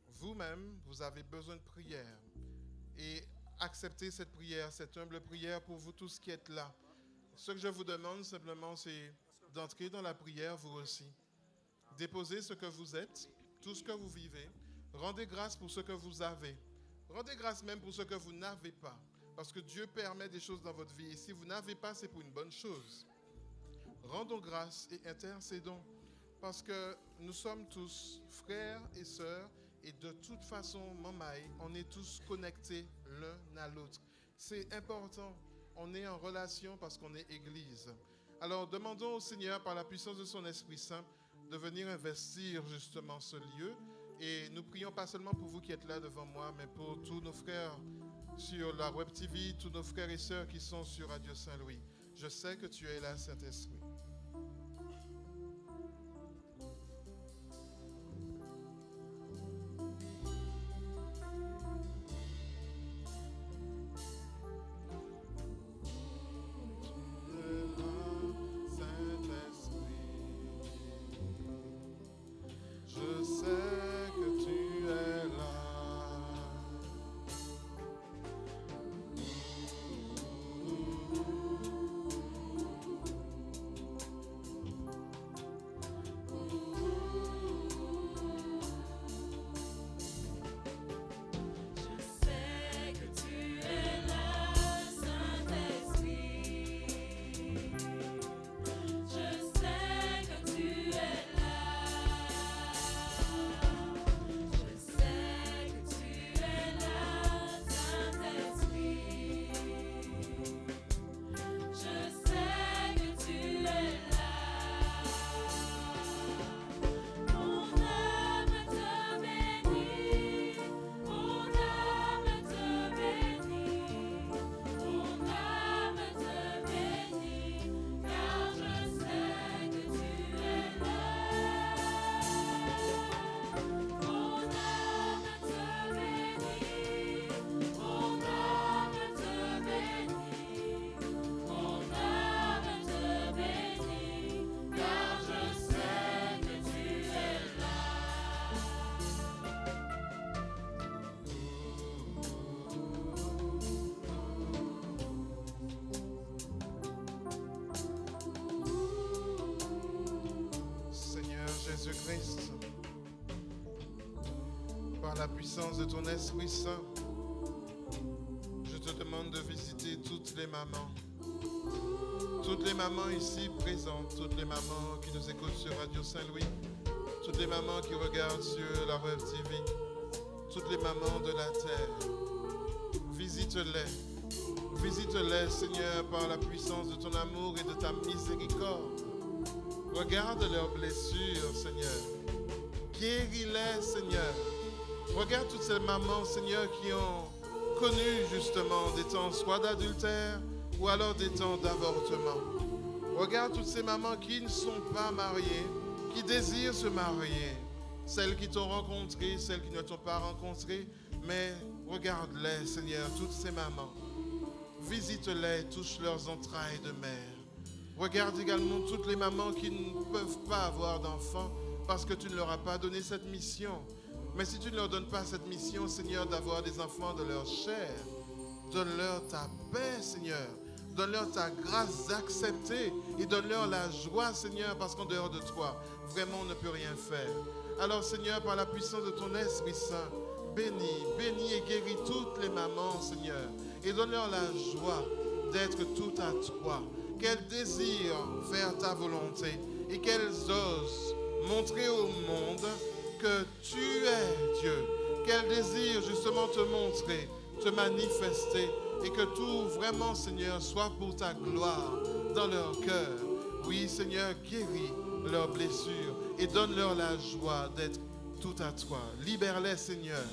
vous-même, vous avez besoin de prière. Et acceptez cette prière, cette humble prière pour vous tous qui êtes là. Ce que je vous demande simplement, c'est d'entrer dans la prière vous aussi. Déposez ce que vous êtes, tout ce que vous vivez. Rendez grâce pour ce que vous avez. Rendez grâce même pour ce que vous n'avez pas. Parce que Dieu permet des choses dans votre vie. Et si vous n'avez pas, c'est pour une bonne chose. Rendons grâce et intercédons. Parce que nous sommes tous frères et sœurs. Et de toute façon, Mamaï, on est tous connectés l'un à l'autre. C'est important. On est en relation parce qu'on est Église. Alors demandons au Seigneur, par la puissance de son Esprit Saint, de venir investir justement ce lieu. Et nous prions pas seulement pour vous qui êtes là devant moi, mais pour tous nos frères sur la Web TV, tous nos frères et sœurs qui sont sur Radio Saint-Louis. Je sais que tu es là, Saint-Esprit. Jésus-Christ, par la puissance de ton Esprit Saint, je te demande de visiter toutes les mamans ici présentes, toutes les mamans qui nous écoutent sur Radio Saint-Louis, toutes les mamans qui regardent sur la Web TV, toutes les mamans de la terre. Visite-les, Seigneur, par la puissance de ton amour et de ta miséricorde. Regarde leurs blessures, Seigneur. Guéris-les, Seigneur. Regarde toutes ces mamans, Seigneur, qui ont connu justement des temps soit d'adultère ou alors des temps d'avortement. Regarde toutes ces mamans qui ne sont pas mariées, qui désirent se marier. Celles qui t'ont rencontré, celles qui ne t'ont pas rencontré. Mais regarde-les, Seigneur, toutes ces mamans. Visite-les, touche leurs entrailles de mère. Regarde également toutes les mamans qui ne peuvent pas avoir d'enfants parce que tu ne leur as pas donné cette mission. Mais si tu ne leur donnes pas cette mission, Seigneur, d'avoir des enfants de leur chair, donne-leur ta paix, Seigneur. Donne-leur ta grâce d'accepter et donne-leur la joie, Seigneur, parce qu'en dehors de toi, vraiment, on ne peut rien faire. Alors, Seigneur, par la puissance de ton Esprit Saint, bénis et guéris toutes les mamans, Seigneur, et donne-leur la joie d'être tout à toi. Qu'elles désirent faire ta volonté et qu'elles osent montrer au monde que tu es Dieu. Qu'elles désirent justement te montrer, te manifester et que tout vraiment, Seigneur, soit pour ta gloire dans leur cœur. Oui, Seigneur, guéris leurs blessures et donne-leur la joie d'être tout à toi. Libère-les, Seigneur.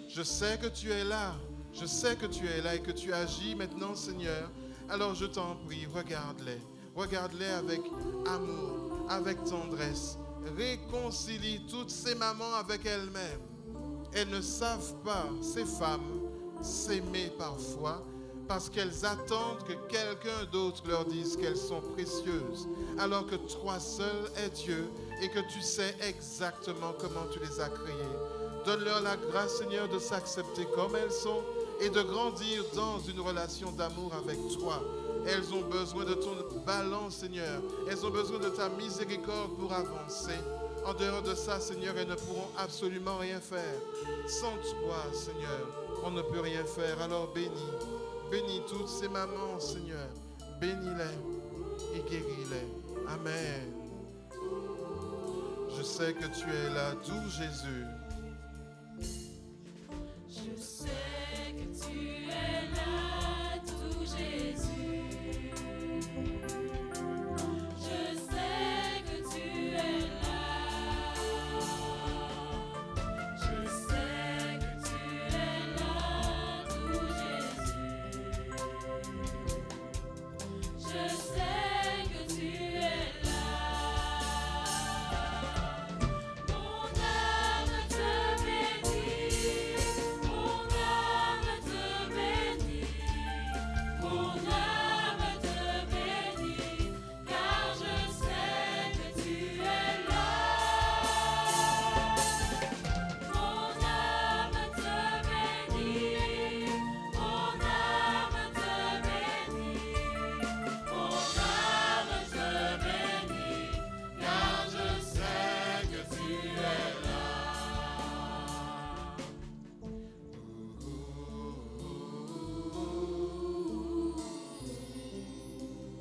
Je sais que tu es là. Je sais que tu es là et que tu agis maintenant, Seigneur. Alors je t'en prie, regarde-les. Regarde-les avec amour, avec tendresse. Réconcilie toutes ces mamans avec elles-mêmes. Elles ne savent pas, ces femmes, s'aimer parfois parce qu'elles attendent que quelqu'un d'autre leur dise qu'elles sont précieuses, alors que toi seul es Dieu et que tu sais exactement comment tu les as créées. Donne-leur la grâce, Seigneur, de s'accepter comme elles sont et de grandir dans une relation d'amour avec toi. Elles ont besoin de ton ballon, Seigneur. Elles ont besoin de ta miséricorde pour avancer. En dehors de ça, Seigneur, elles ne pourront absolument rien faire. Sans toi, Seigneur, on ne peut rien faire. Alors bénis toutes ces mamans, Seigneur. Bénis-les et guéris-les. Amen. Je sais que tu es là, doux Jésus. Je sais que tu es là, doux Jésus. Je sais que tu es là. Je sais que tu es là, doux Jésus. Je sais que tu es là. Mon âme te bénit. Mon âme te bénit. Mon âme te bénit. Car je sais que tu es là. Mon âme te bénit. Mon âme te bénit. Mon âme te bénit. Car je sais que tu es là.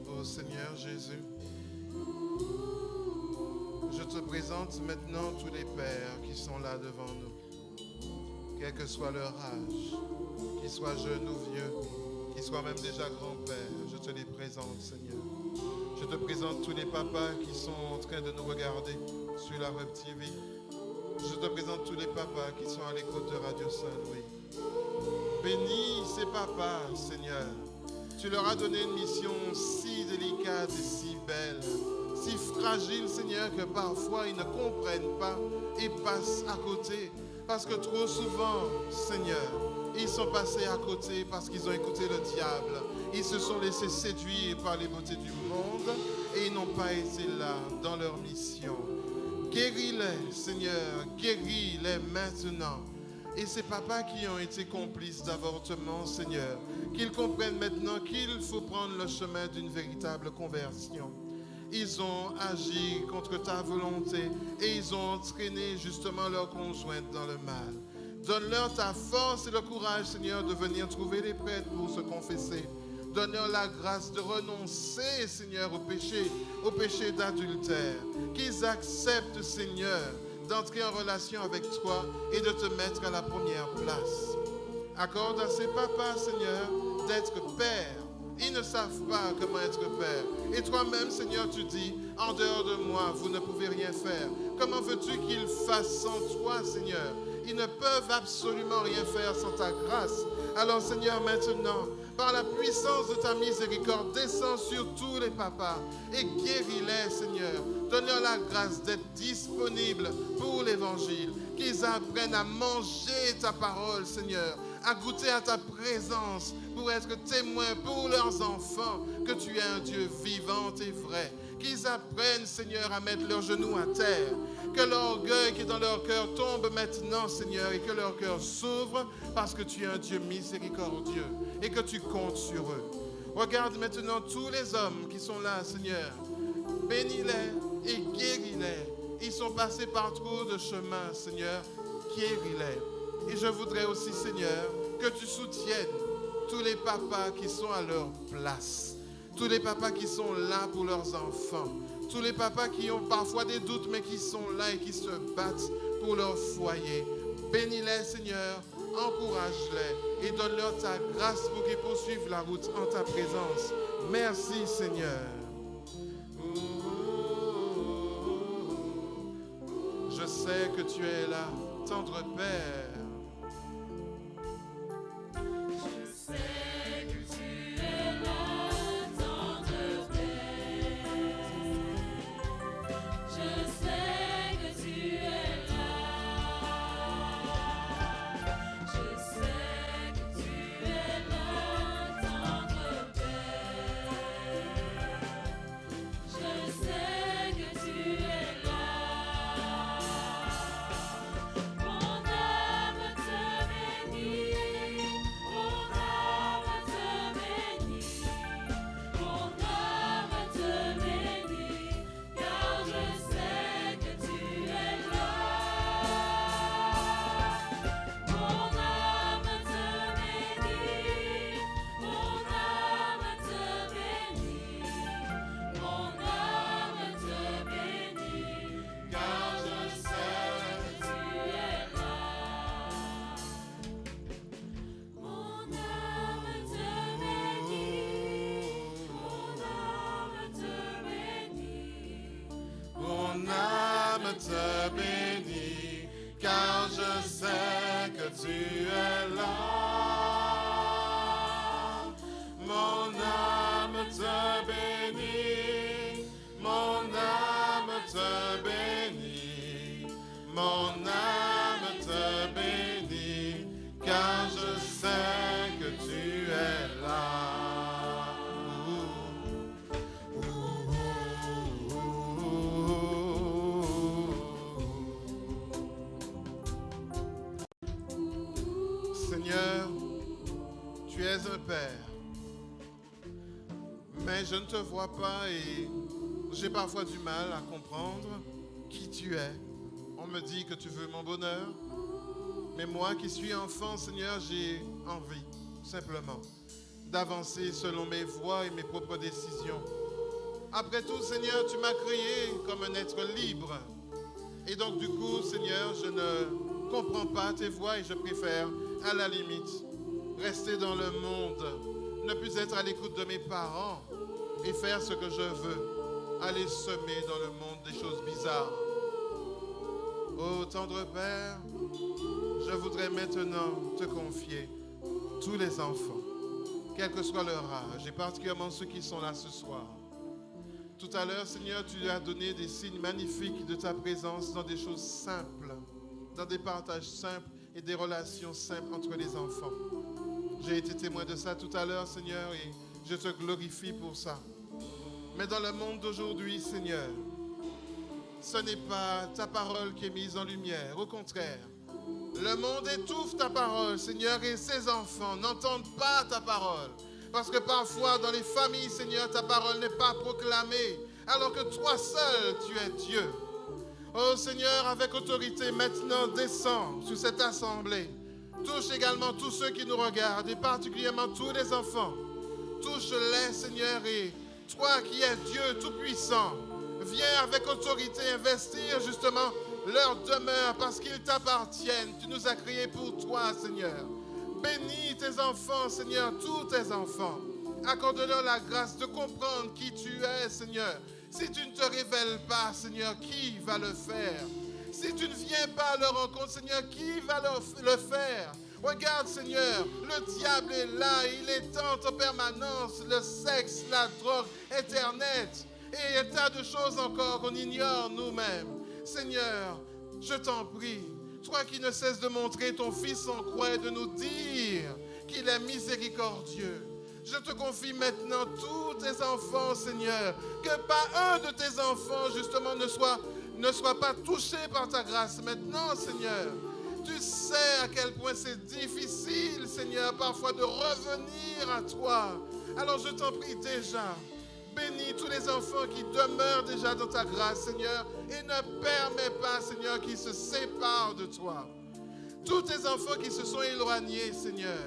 Ô Seigneur Jésus, je te présente maintenant tous les pères qui sont là devant nous, quel que soit leur âge, qu'ils soient jeunes ou vieux, qu'ils soient même déjà grands-pères, je te les présente, Seigneur. Je te présente tous les papas qui sont en train de nous regarder sur la Web TV. Je te présente tous les papas qui sont à l'écoute de Radio Saint-Louis. Bénis ces papas, Seigneur. Tu leur as donné une mission si délicate et si belle, si fragile, Seigneur, que parfois ils ne comprennent pas et passent à côté. Parce que trop souvent, Seigneur, ils sont passés à côté parce qu'ils ont écouté le diable. Ils se sont laissés séduire par les beautés du monde et ils n'ont pas été là dans leur mission. Guéris-les, Seigneur, guéris-les maintenant. Et ces papas qui ont été complices d'avortement, Seigneur, qu'ils comprennent maintenant qu'il faut prendre le chemin d'une véritable conversion. Ils ont agi contre ta volonté et ils ont entraîné justement leur conjointe dans le mal. Donne-leur ta force et le courage, Seigneur, de venir trouver les prêtres pour se confesser. Donne-leur la grâce de renoncer, Seigneur, au péché d'adultère. Qu'ils acceptent, Seigneur, d'entrer en relation avec toi et de te mettre à la première place. Accorde à ces papas, Seigneur, d'être père. Ils ne savent pas comment être père. Et toi-même, Seigneur, tu dis, en dehors de moi, vous ne pouvez rien faire. Comment veux-tu qu'ils fassent sans toi, Seigneur? Ils ne peuvent absolument rien faire sans ta grâce. Alors, Seigneur, maintenant, par la puissance de ta miséricorde, descends sur tous les papas et guéris-les, Seigneur. Donne-leur la grâce d'être disponibles pour l'évangile, qu'ils apprennent à manger ta parole, Seigneur, à goûter à ta présence pour être témoins pour leurs enfants que tu es un Dieu vivant et vrai. Qu'ils apprennent, Seigneur, à mettre leurs genoux à terre. Que l'orgueil qui est dans leur cœur tombe maintenant, Seigneur, et que leur cœur s'ouvre parce que tu es un Dieu miséricordieux et que tu comptes sur eux. Regarde maintenant tous les hommes qui sont là, Seigneur. Bénis-les et guéris-les. Ils sont passés par trop de chemins, Seigneur. Guéris-les. Et je voudrais aussi, Seigneur, que tu soutiennes tous les papas qui sont à leur place. Tous les papas qui sont là pour leurs enfants. Tous les papas qui ont parfois des doutes, mais qui sont là et qui se battent pour leur foyer. Bénis-les, Seigneur, encourage-les et donne-leur ta grâce pour qu'ils poursuivent la route en ta présence. Merci, Seigneur. Je sais que tu es là, tendre Père. Te bénit, car je sais que tu es là. Mon âme te bénit, mon âme te bénit, mon âme te bénit, car je sais que tu es là. Seigneur, tu es un Père, mais je ne te vois pas et j'ai parfois du mal à comprendre qui tu es. On me dit que tu veux mon bonheur, mais moi qui suis enfant, Seigneur, j'ai envie, simplement, d'avancer selon mes voies et mes propres décisions. Après tout, Seigneur, tu m'as créé comme un être libre. Et donc, du coup, Seigneur, je ne comprends pas tes voies et je préfère, à la limite, rester dans le monde, ne plus être à l'écoute de mes parents et faire ce que je veux, aller semer dans le monde des choses bizarres. Ô tendre Père, je voudrais maintenant te confier tous les enfants, quel que soit leur âge, et particulièrement ceux qui sont là ce soir. Tout à l'heure, Seigneur, tu lui as donné des signes magnifiques de ta présence dans des choses simples, dans des partages simples et des relations simples entre les enfants. J'ai été témoin de ça tout à l'heure, Seigneur, et je te glorifie pour ça. Mais dans le monde d'aujourd'hui, Seigneur, ce n'est pas ta parole qui est mise en lumière. Au contraire, le monde étouffe ta parole, Seigneur, et ses enfants n'entendent pas ta parole. Parce que parfois, dans les familles, Seigneur, ta parole n'est pas proclamée, alors que toi seul, tu es Dieu. Oh Seigneur, avec autorité, maintenant, descends sur cette assemblée. Touche également tous ceux qui nous regardent, et particulièrement tous les enfants. Touche-les, Seigneur, et toi qui es Dieu Tout-Puissant, viens avec autorité investir justement leur demeure parce qu'ils t'appartiennent. Tu nous as créés pour toi, Seigneur. Bénis tes enfants, Seigneur, tous tes enfants. Accorde-leur la grâce de comprendre qui tu es, Seigneur. Si tu ne te révèles pas, Seigneur, qui va le faire? Si tu ne viens pas à leur rencontre, Seigneur, qui va le faire? Regarde, Seigneur, le diable est là, il est tente en permanence, le sexe, la drogue, Internet, et un tas de choses encore qu'on ignore nous-mêmes. Seigneur, je t'en prie, toi qui ne cesses de montrer ton Fils en croix et de nous dire qu'il est miséricordieux, je te confie maintenant tous tes enfants, Seigneur, que pas un de tes enfants, justement, ne soit pas touché par ta grâce. Maintenant, Seigneur, tu sais à quel point c'est difficile, Seigneur, parfois de revenir à toi. Alors je t'en prie déjà, bénis tous les enfants qui demeurent déjà dans ta grâce, Seigneur, et ne permets pas, Seigneur, qu'ils se séparent de toi. Tous tes enfants qui se sont éloignés, Seigneur,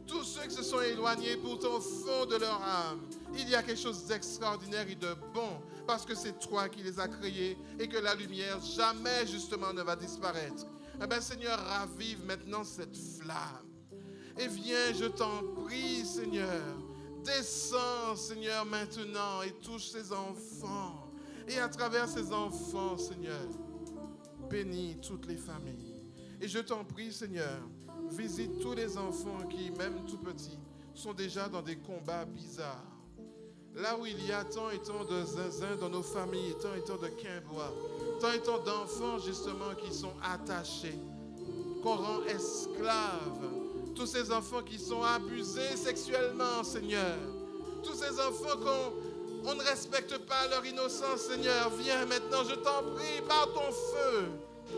tous ceux qui se sont éloignés pourtant au fond de leur âme, il y a quelque chose d'extraordinaire et de bon parce que c'est toi qui les as créés et que la lumière jamais justement ne va disparaître. Eh bien Seigneur, ravive maintenant cette flamme et viens, je t'en prie Seigneur, descends Seigneur maintenant et touche ces enfants et à travers ces enfants Seigneur, bénis toutes les familles et je t'en prie Seigneur, visite tous les enfants qui, même tout petits, sont déjà dans des combats bizarres. Là où il y a tant et tant de zinzin dans nos familles, tant et tant de quimbois, tant et tant d'enfants justement qui sont attachés, qu'on rend esclaves. Tous ces enfants qui sont abusés sexuellement, Seigneur. Tous ces enfants qu'on ne respecte pas leur innocence, Seigneur. Viens maintenant, je t'en prie, par ton feu,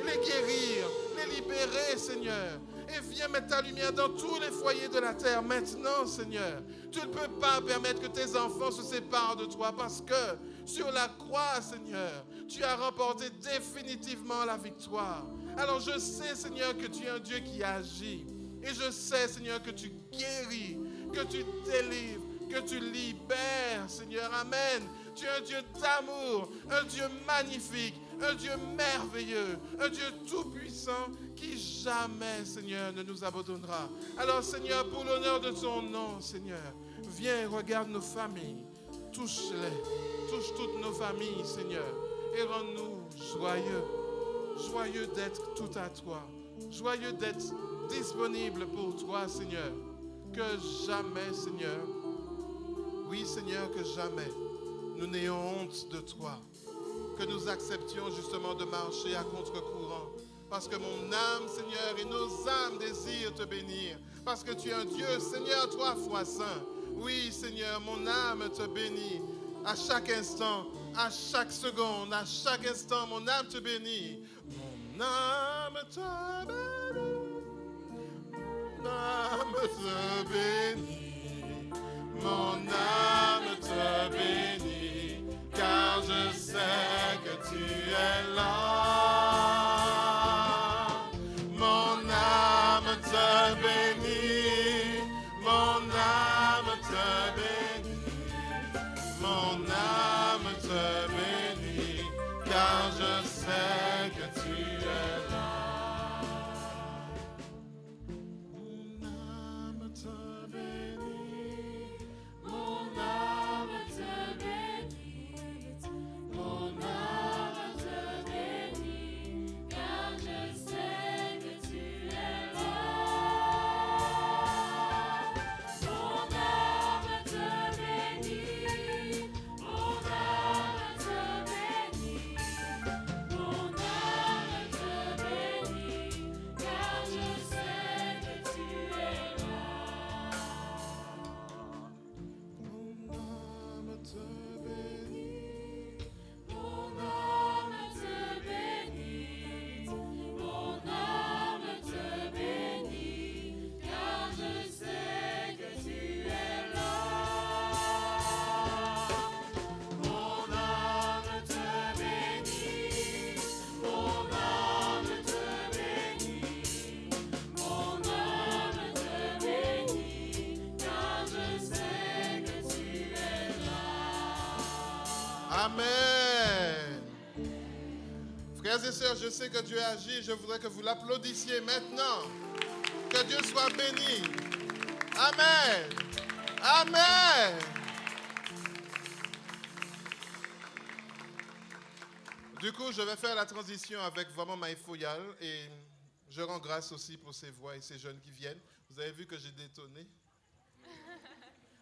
les guérir, les libérer, Seigneur. Et viens mettre ta lumière dans tous les foyers de la terre. Maintenant, Seigneur, tu ne peux pas permettre que tes enfants se séparent de toi parce que sur la croix, Seigneur, tu as remporté définitivement la victoire. Alors je sais, Seigneur, que tu es un Dieu qui agit. Et je sais, Seigneur, que tu guéris, que tu délivres, que tu libères, Seigneur. Amen. Tu es un Dieu d'amour, un Dieu magnifique, un Dieu merveilleux, un Dieu tout-puissant qui jamais, Seigneur, ne nous abandonnera. Alors, Seigneur, pour l'honneur de ton nom, Seigneur, viens, regarde nos familles, touche-les, touche toutes nos familles, Seigneur, et rends-nous joyeux, joyeux d'être tout à toi, joyeux d'être disponible pour toi, Seigneur, que jamais, Seigneur, oui, Seigneur, que jamais nous n'ayons honte de toi, que nous acceptions justement de marcher à contre-courant. Parce que mon âme, Seigneur, et nos âmes désirent te bénir. Parce que tu es un Dieu, Seigneur, 3 fois saint. Oui, Seigneur, mon âme te bénit. À chaque instant, à chaque seconde, à chaque instant, mon âme te bénit. Mon âme te bénit. Mon âme te bénit. Mon âme te bénit. Car je sais que tu es là. Amen. Frères et sœurs, je sais que Dieu agit. Je voudrais que vous l'applaudissiez maintenant. Que Dieu soit béni. Amen. Amen. Du coup, je vais faire la transition avec vraiment Maïfouyal et Je rends grâce aussi pour ces voix et ces jeunes qui viennent. Vous avez vu que j'ai détonné.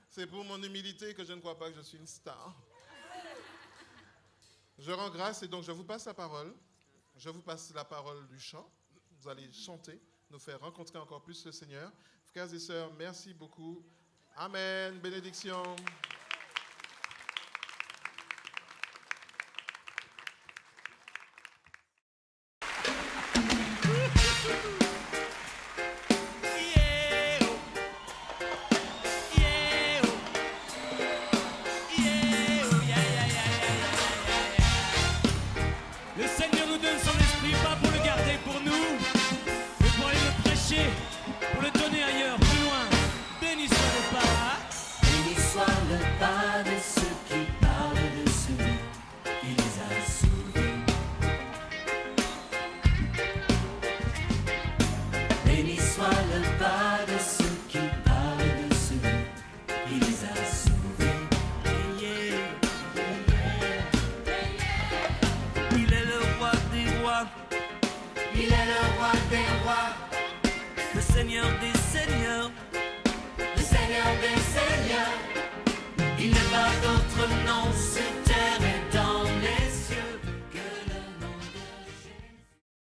C'est pour mon humilité que je ne crois pas que je suis une star. Je rends grâce et donc je vous passe la parole. Je vous passe la parole du chant. Vous allez chanter, nous faire rencontrer encore plus le Seigneur. Frères et sœurs, merci beaucoup. Amen. Bénédiction. Le Seigneur nous donne son esprit, pas pour le garder pour nous, mais pour aller le prêcher, pour le donner ailleurs, plus loin. Béni soit le pas. Béni soit le pas de ceux qui parlent de celui qui les a sauvés. Béni soit le pas de ceux qui parlent de celui qui les a sauvés. Il est le roi des rois, Il est le roi des rois, le Seigneur des